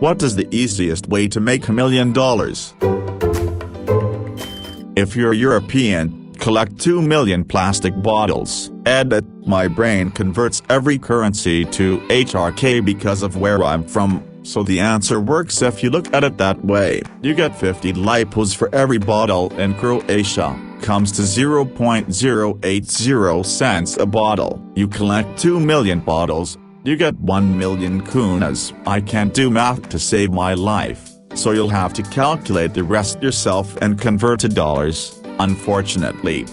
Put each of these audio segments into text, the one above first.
What is the easiest way to make $1 million? If you're European, collect 2 million plastic bottles. Edit, my brain converts every currency to HRK because of where I'm from, so the answer works if you look at it that way. You get 50 lipos for every bottle in Croatia, comes to 0.080 cents a bottle. You collect 2 million bottles, you get 1 million kunas. I can't do math to save my life, so you'll have to calculate the rest yourself and convert to dollars, unfortunately.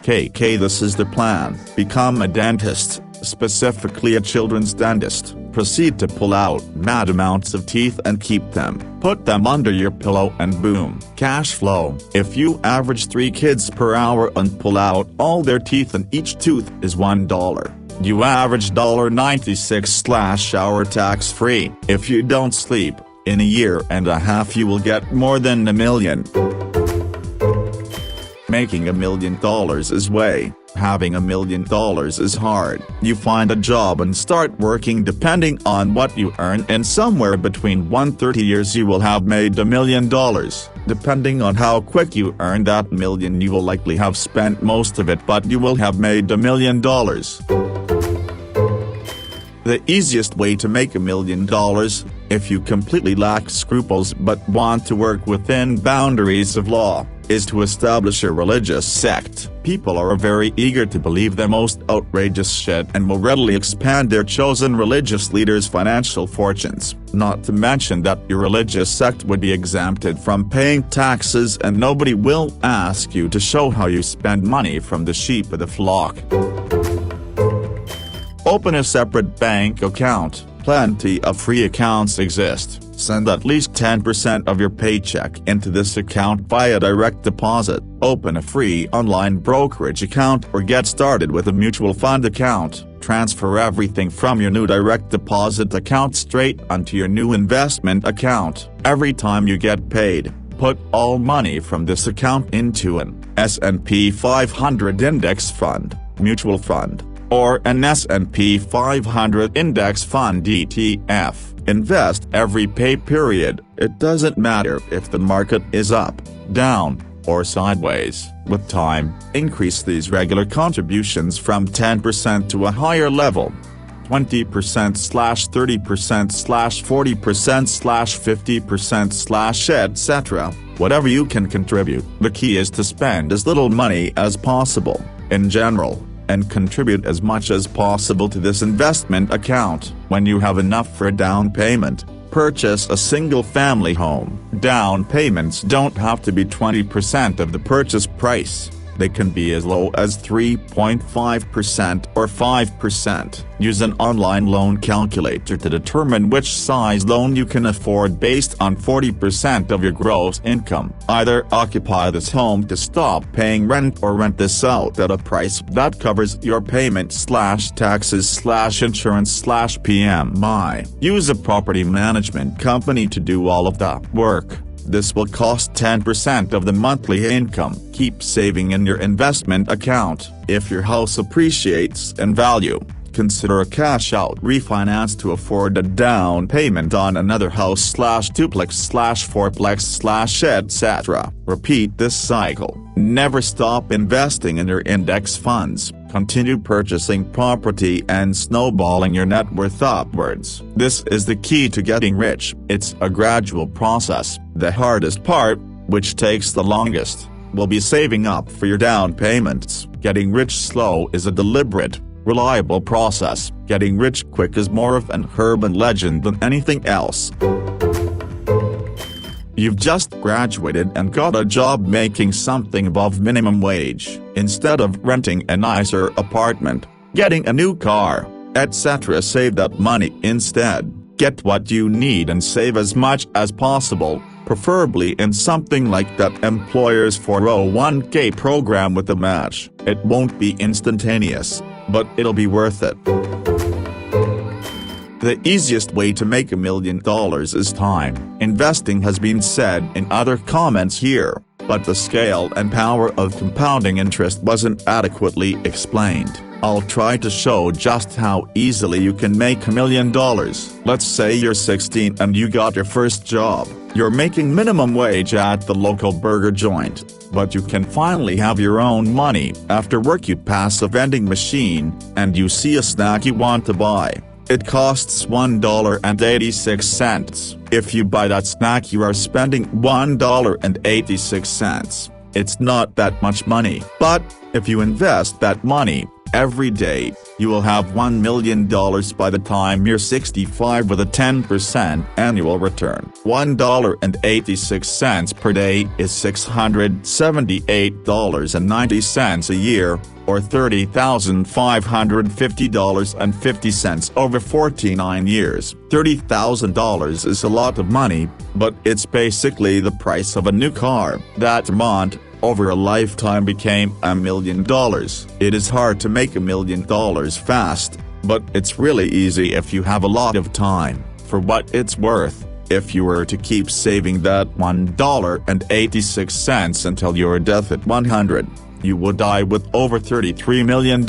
KK, this is the plan. Become a dentist, specifically a children's dentist. Proceed to pull out mad amounts of teeth and keep them. Put them under your pillow and boom. Cash flow. If you average 3 kids per hour and pull out all their teeth and each tooth is $1, you average $96/hour tax-free. If you don't sleep, in a year and a half you will get more than $1 million. Making $1 million is way. Having $1 million is hard. You find a job and start working. Depending on what you earn, in somewhere between 1-30 years you will have made $1 million. Depending on how quick you earn that $1 million, you will likely have spent most of it, but you will have made $1 million. The easiest way to make $1 million, if you completely lack scruples but want to work within boundaries of law, is to establish a religious sect. People are very eager to believe the most outrageous shit and will readily expand their chosen religious leaders' financial fortunes. Not to mention that your religious sect would be exempted from paying taxes and nobody will ask you to show how you spend money from the sheep of the flock. Open a separate bank account. Plenty of free accounts exist. Send at least 10% of your paycheck into this account via direct deposit. Open a free online brokerage account or get started with a mutual fund account. Transfer everything from your new direct deposit account straight onto your new investment account. Every time you get paid, put all money from this account into an S&P 500 index fund, mutual fund, or an S&P 500 index fund ETF. Invest every pay period. It doesn't matter if the market is up, down, or sideways. With time, increase these regular contributions from 10% to a higher level. 20%/30%/40%/50%/ etc. Whatever you can contribute. The key is to spend as little money as possible, in general, and contribute as much as possible to this investment account. When you have enough for a down payment, purchase a single-family home. Down payments don't have to be 20% of the purchase price. They can be as low as 3.5% or 5%. Use an online loan calculator to determine which size loan you can afford based on 40% of your gross income. Either occupy this home to stop paying rent or rent this out at a price that covers your payment/taxes/insurance/PMI. Use a property management company to do all of the work. This will cost 10% of the monthly income. Keep saving in your investment account. If your house appreciates in value, consider a cash-out refinance to afford a down payment on another house/duplex/fourplex/etc. Repeat this cycle. Never stop investing in your index funds. Continue purchasing property and snowballing your net worth upwards. This is the key to getting rich. It's a gradual process. The hardest part, which takes the longest, will be saving up for your down payments. Getting rich slow is a deliberate, reliable process. Getting rich quick is more of an urban legend than anything else. You've just graduated and got a job making something above minimum wage. Instead of renting a nicer apartment, getting a new car, etc., save that money instead. Get what you need and save as much as possible, preferably in something like that employer's 401k program with a match. It won't be instantaneous, but it'll be worth it. The easiest way to make $1 million is time. Investing has been said in other comments here, but the scale and power of compounding interest wasn't adequately explained. I'll try to show just how easily you can make $1 million. Let's say you're 16 and you got your first job. You're making minimum wage at the local burger joint, but you can finally have your own money. After work you pass a vending machine, and you see a snack you want to buy. It costs $1.86. If you buy that snack you are spending $1.86. It's not that much money. But, if you invest that money, every day, you will have $1 million by the time you're 65 with a 10% annual return. $1.86 per day is $678.90 a year, or $30,550.50 over 49 years. $30,000 is a lot of money, but it's basically the price of a new car. That amount, over a lifetime, became $1 million. It is hard to make $1 million fast, but it's really easy if you have a lot of time. For what it's worth, if you were to keep saving that $1.86 until your death at 100, you would die with over $33 million.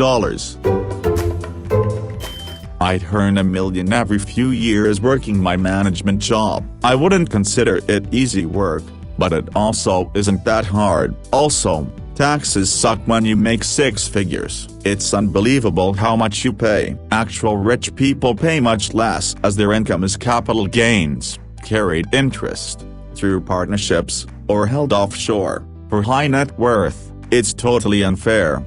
I'd earn $1 million every few years working my management job. I wouldn't consider it easy work, but it also isn't that hard. Also, taxes suck when you make six figures. It's unbelievable how much you pay. Actual rich people pay much less, as their income is capital gains, carried interest, through partnerships, or held offshore. For high net worth, it's totally unfair.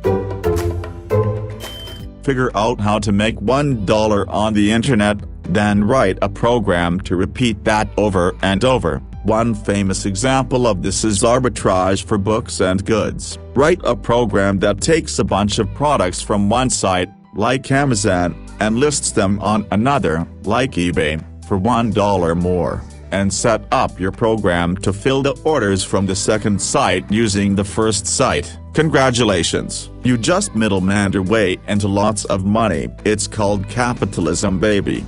Figure out how to make $1 on the internet, then write a program to repeat that over and over. One famous example of this is arbitrage for books and goods. Write a program that takes a bunch of products from one site, like Amazon, and lists them on another, like eBay, for $1 more, and set up your program to fill the orders from the second site using the first site. Congratulations, you just middlemaned your way into lots of money. It's called capitalism, baby.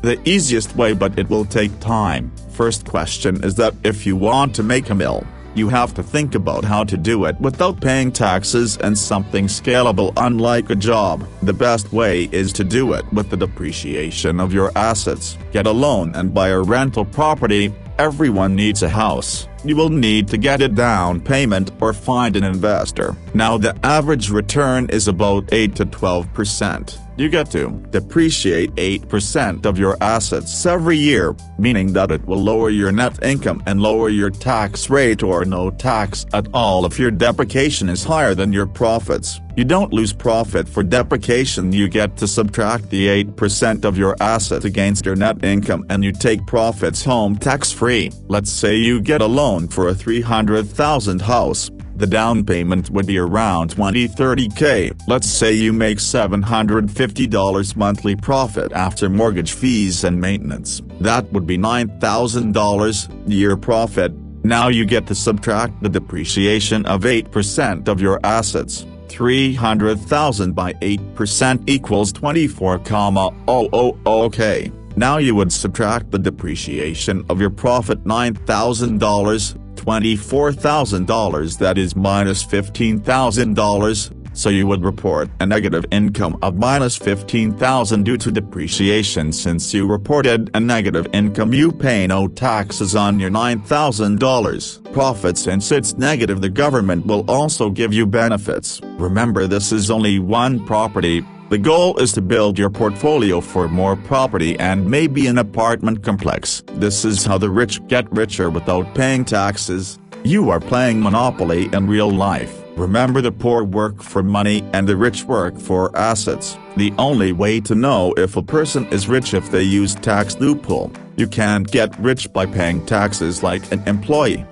The easiest way, but it will take time. First question is that if you want to make $1 million, you have to think about how to do it without paying taxes and something scalable unlike a job. The best way is to do it with the depreciation of your assets. Get a loan and buy a rental property. Everyone needs a house. You will need to get a down payment or find an investor. Now the average return is about 8 to 12%. You get to depreciate 8% of your assets every year, meaning that it will lower your net income and lower your tax rate or no tax at all if your depreciation is higher than your profits. You don't lose profit for depreciation, you get to subtract the 8% of your asset against your net income and you take profits home tax-free. Let's say you get a loan for a $300,000 house. The down payment would be around $20–30K. Let's say you make $750 monthly profit after mortgage fees and maintenance. That would be $9,000 year profit. Now you get to subtract the depreciation of 8% of your assets. 300,000 by 8% equals 24,000. Now you would subtract the depreciation of your profit $9,000, $24,000, that is minus $15,000, so you would report a negative income of minus $15,000 due to depreciation. Since you reported a negative income, you pay no taxes on your $9,000 profit. Since it's negative, the government will also give you benefits. Remember, this is only one property. The goal is to build your portfolio for more property and maybe an apartment complex. This is how the rich get richer without paying taxes. You are playing Monopoly in real life. Remember, the poor work for money and the rich work for assets. The only way to know if a person is rich if they use tax loophole. You can't get rich by paying taxes like an employee.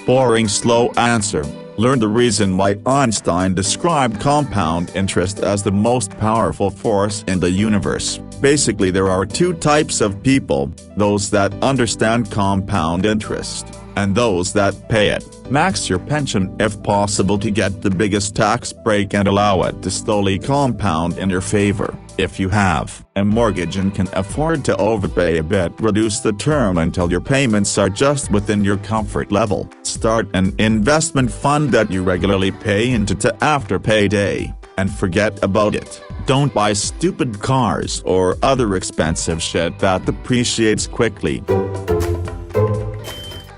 Boring, slow answer. Learn the reason why Einstein described compound interest as the most powerful force in the universe. Basically, there are two types of people: those that understand compound interest, and those that pay it. Max your pension if possible to get the biggest tax break and allow it to slowly compound in your favor. If you have a mortgage and can afford to overpay a bit, reduce the term until your payments are just within your comfort level. Start an investment fund that you regularly pay into after payday, and forget about it. Don't buy stupid cars or other expensive shit that depreciates quickly.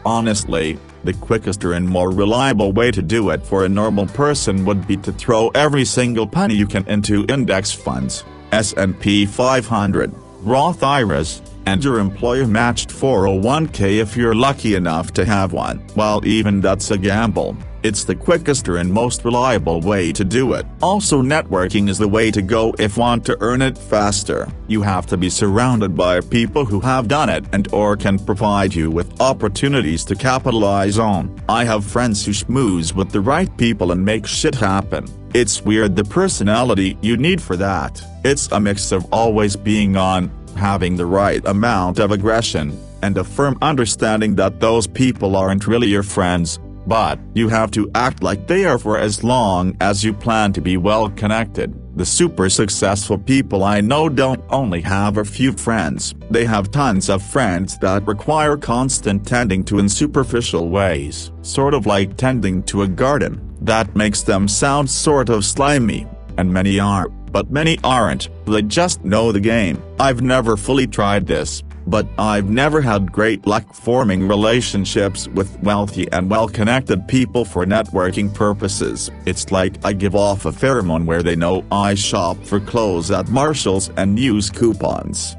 Honestly, the quickest and more reliable way to do it for a normal person would be to throw every single penny you can into index funds, S&P 500, Roth IRAs, and your employer-matched 401k if you're lucky enough to have one. While even that's a gamble, it's the quickest and most reliable way to do it. Also, networking is the way to go if you want to earn it faster. You have to be surrounded by people who have done it and/or can provide you with opportunities to capitalize on. I have friends who schmooze with the right people and make shit happen. It's weird the personality you need for that. It's a mix of always being on, having the right amount of aggression, and a firm understanding that those people aren't really your friends, but you have to act like they are for as long as you plan to be well connected. The super successful people I know don't only have a few friends, they have tons of friends that require constant tending to in superficial ways, sort of like tending to a garden. That makes them sound sort of slimy, and many are, but many aren't. They just know the game. I've never fully tried this, but I've never had great luck forming relationships with wealthy and well-connected people for networking purposes. It's like I give off a pheromone where they know I shop for clothes at Marshall's and use coupons.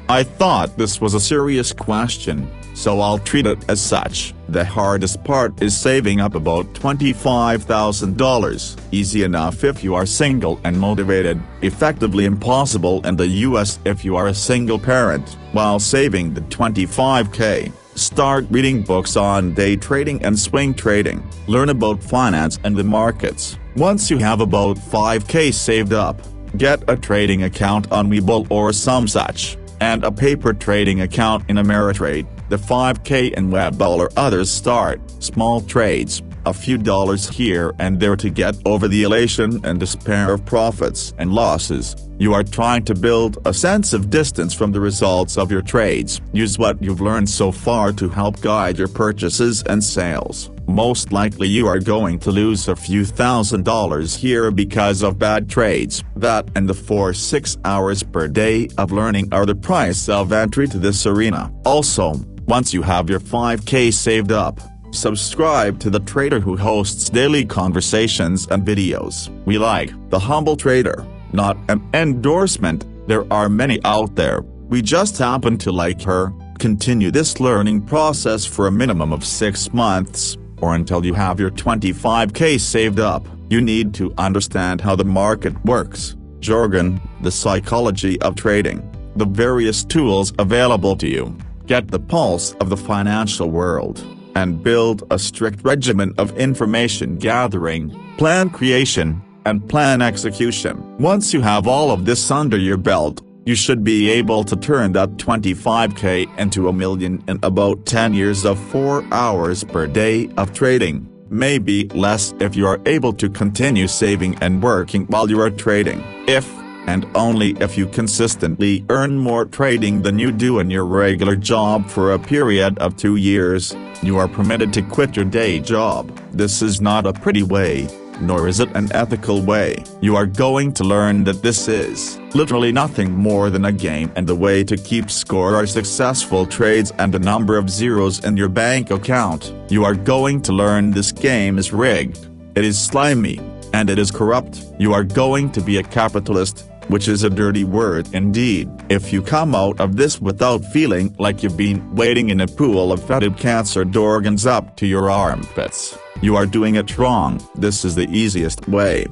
I thought this was a serious question, so I'll treat it as such. The hardest part is saving up about $25,000. Easy enough if you are single and motivated, effectively impossible in the US if you are a single parent. While saving the $25K, start reading books on day trading and swing trading. Learn about finance and the markets. Once you have about $5K saved up, get a trading account on Webull or some such, and a paper trading account in Ameritrade. The $5K in Webull or others start small trades, a few dollars here and there to get over the elation and despair of profits and losses. You are trying to build a sense of distance from the results of your trades. Use what you've learned so far to help guide your purchases and sales. Most likely you are going to lose a few $1,000s here because of bad trades. That and the 4-6 hours per day of learning are the price of entry to this arena. Also, once you have your $5K saved up, subscribe to the trader who hosts daily conversations and videos. We like The Humble Trader, not an endorsement. There are many out there, we just happen to like her. Continue this learning process for a minimum of 6 months, or until you have your $25K saved up. You need to understand how the market works, jargon, the psychology of trading, the various tools available to you. Get the pulse of the financial world, and build a strict regimen of information gathering, plan creation, and plan execution. Once you have all of this under your belt, you should be able to turn that $25K into $1 million in about 10 years of 4 hours per day of trading, maybe less if you are able to continue saving and working while you are trading. If, and only if, you consistently earn more trading than you do in your regular job for a period of 2 years, you are permitted to quit your day job. This is not a pretty way, nor is it an ethical way. You are going to learn that this is literally nothing more than a game, and the way to keep score are successful trades and a number of zeros in your bank account. You are going to learn this game is rigged, it is slimy, and it is corrupt. You are going to be a capitalist, which is a dirty word indeed. If you come out of this without feeling like you've been wading in a pool of fetid cancered organs up to your armpits, you are doing it wrong. This is the easiest way.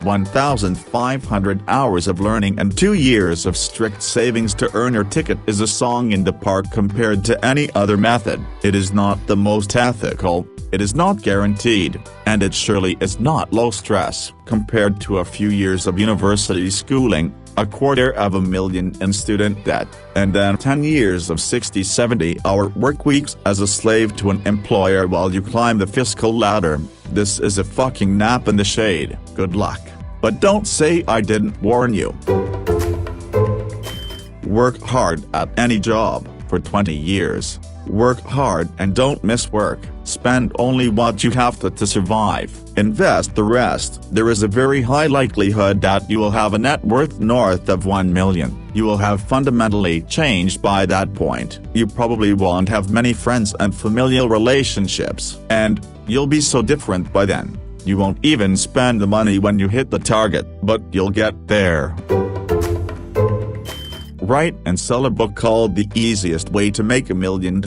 1,500 hours of learning and 2 years of strict savings to earn your ticket is a song in the park compared to any other method. It is not the most ethical, it is not guaranteed, and it surely is not low stress. Compared to a few years of university schooling, $250,000 in student debt, and then 10 years of 60-70-hour work weeks as a slave to an employer while you climb the fiscal ladder. This is a fucking nap in the shade. Good luck. But don't say I didn't warn you. Work hard at any job for 20 years. Work hard and don't miss work. Spend only what you have to survive. Invest the rest. There is a very high likelihood that you will have a net worth north of $1 million. You will have fundamentally changed by that point. You probably won't have many friends and familial relationships, and you'll be so different by then. You won't even spend the money when you hit the target, but you'll get there. Write and sell a book called The Easiest Way to Make $1 Million,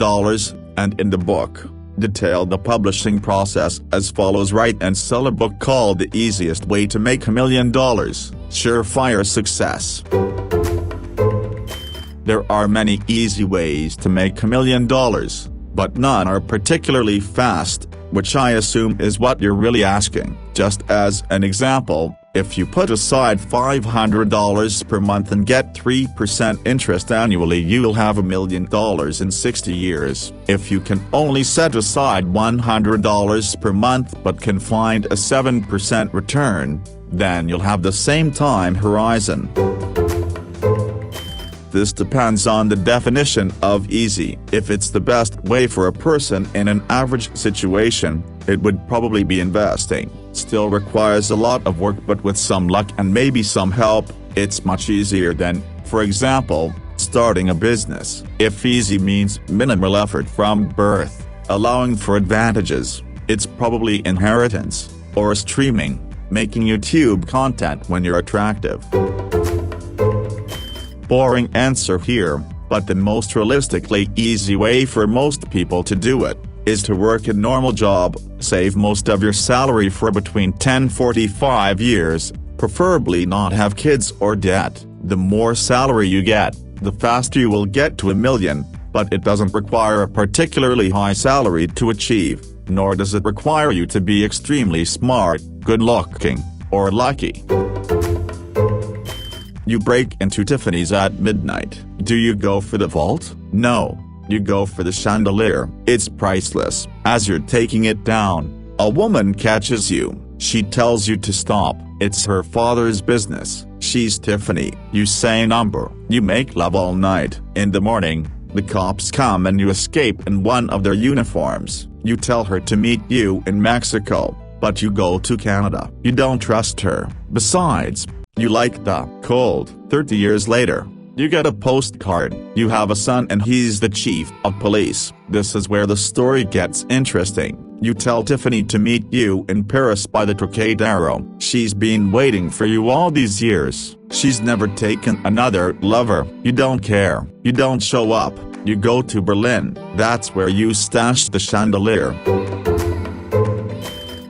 and in the book, detail the publishing process as follows. Write and sell a book called The Easiest Way to Make $1 Million, Surefire Success. There are many easy ways to make $1 million, but none are particularly fast, which I assume is what you're really asking. Just as an example, if you put aside $500 per month and get 3% interest annually, you'll have $1 million in 60 years. If you can only set aside $100 per month but can find a 7% return, then you'll have the same time horizon. This depends on the definition of easy. If it's the best way for a person in an average situation, it would probably be investing. Still requires a lot of work, but with some luck and maybe some help, it's much easier than, for example, starting a business. If easy means minimal effort from birth, allowing for advantages, it's probably inheritance, or streaming, making YouTube content when you're attractive. Boring answer here, but the most realistically easy way for most people to do it is to work a normal job, save most of your salary for between 10-45 years, preferably not have kids or debt. The more salary you get, the faster you will get to $1 million, but it doesn't require a particularly high salary to achieve, nor does it require you to be extremely smart, good-looking, or lucky. You break into Tiffany's at midnight. Do you go for the vault? No. You go for the chandelier. It's priceless. As you're taking it down, a woman catches you. She tells you to stop. It's her father's business. She's Tiffany. You say number. You make love all night. In the morning, the cops come and you escape in one of their uniforms. You tell her to meet you in Mexico, but you go to Canada. You don't trust her. Besides, you like the cold. 30 years later, you get a postcard. You have a son and he's the chief of police. This is where the story gets interesting. You tell Tiffany to meet you in Paris by the Trocadero. She's been waiting for you all these years. She's never taken another lover. You don't care. You don't show up. You go to Berlin. That's where you stashed the chandelier.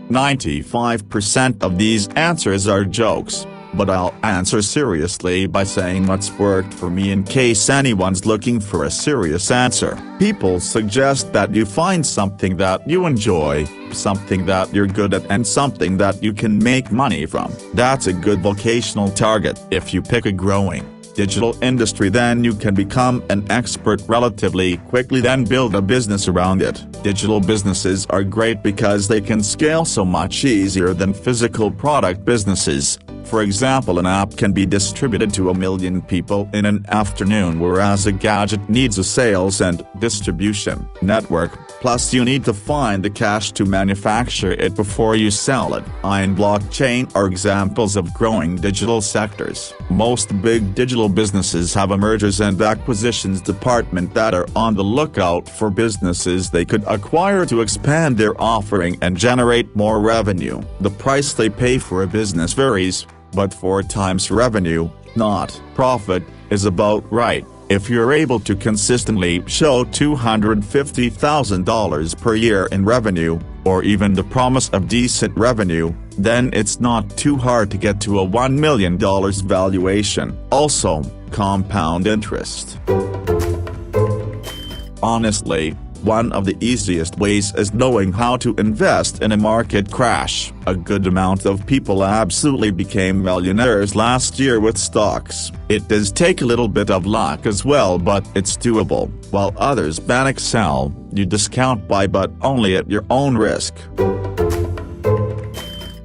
95% of these answers are jokes. But I'll answer seriously by saying what's worked for me in case anyone's looking for a serious answer. People suggest that you find something that you enjoy, something that you're good at, and something that you can make money from. That's a good vocational target. If you pick a growing digital industry, then you can become an expert relatively quickly, then build a business around it. Digital businesses are great because they can scale so much easier than physical product businesses. For example, an app can be distributed to 1 million people in an afternoon, whereas a gadget needs a sales and distribution network, plus you need to find the cash to manufacture it before you sell it. AI and blockchain are examples of growing digital sectors. Most big digital businesses have a mergers and acquisitions department that are on the lookout for businesses they could acquire to expand their offering and generate more revenue. The price they pay for a business varies, but 4 times revenue, not profit, is about right. If you're able to consistently show $250,000 per year in revenue, or even the promise of decent revenue, then it's not too hard to get to a $1 million valuation. Also, compound interest. Honestly, One of the easiest ways is knowing how to invest in a market crash. A good amount of people absolutely became millionaires last year with stocks. It does take a little bit of luck as well, but it's doable. While others panic sell, you discount buy, but only at your own risk.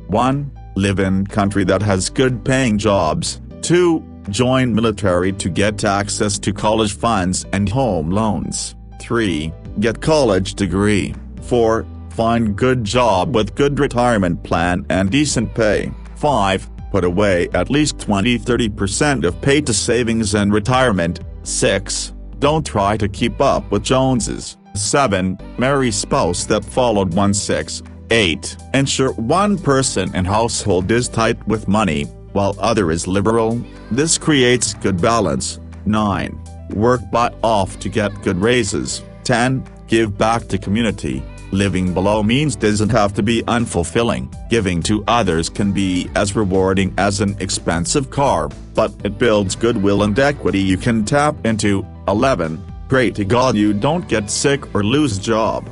1. Live in country that has good paying jobs. 2. Join military to get access to college funds and home loans. 3. Get college degree. 4. Find good job with good retirement plan and decent pay. 5. Put away at least 20–30% of pay to savings and retirement. 6. Don't try to keep up with Joneses. 7. Marry spouse that followed 1. 6. 8. Ensure one person in household is tight with money, while other is liberal. This creates good balance. 9. Work butt off to get good raises. 10. Give back to community. Living below means doesn't have to be unfulfilling. Giving to others can be as rewarding as an expensive car, but it builds goodwill and equity you can tap into. 11. Pray to God you don't get sick or lose job.